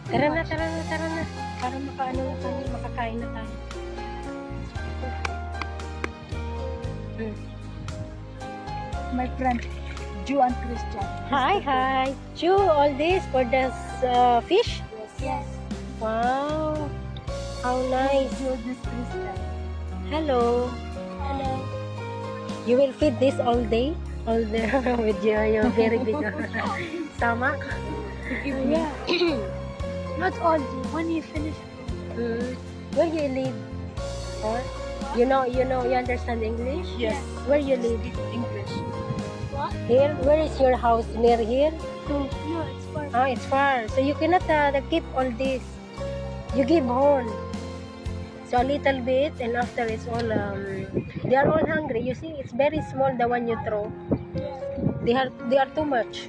Tara na, tara na, tara na. Para makaano na tayo, makakain na tayo. My friend, Jew and Christian. Hi, hi. Chew all this for the fish? Yes. Wow. How nice. Jew, this Christian. Hello. Hello. You will feed this all day? All day with your very big stomach? Yeah. Not all day. When you finish. Where you live? Or you understand English? Yes. Where you live? English. What? Here? Where is your house? Near here? No, it's far. Ah, it's far. So you cannot keep all this. You give whole. So a little bit, and after it's all, they are all hungry. You see, it's very small, the one you throw. They are too much.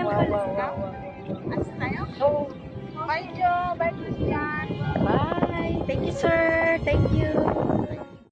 Wow. Oh, Bye, Joe. Bye, Christian. bye. Thank you, sir. Thank you.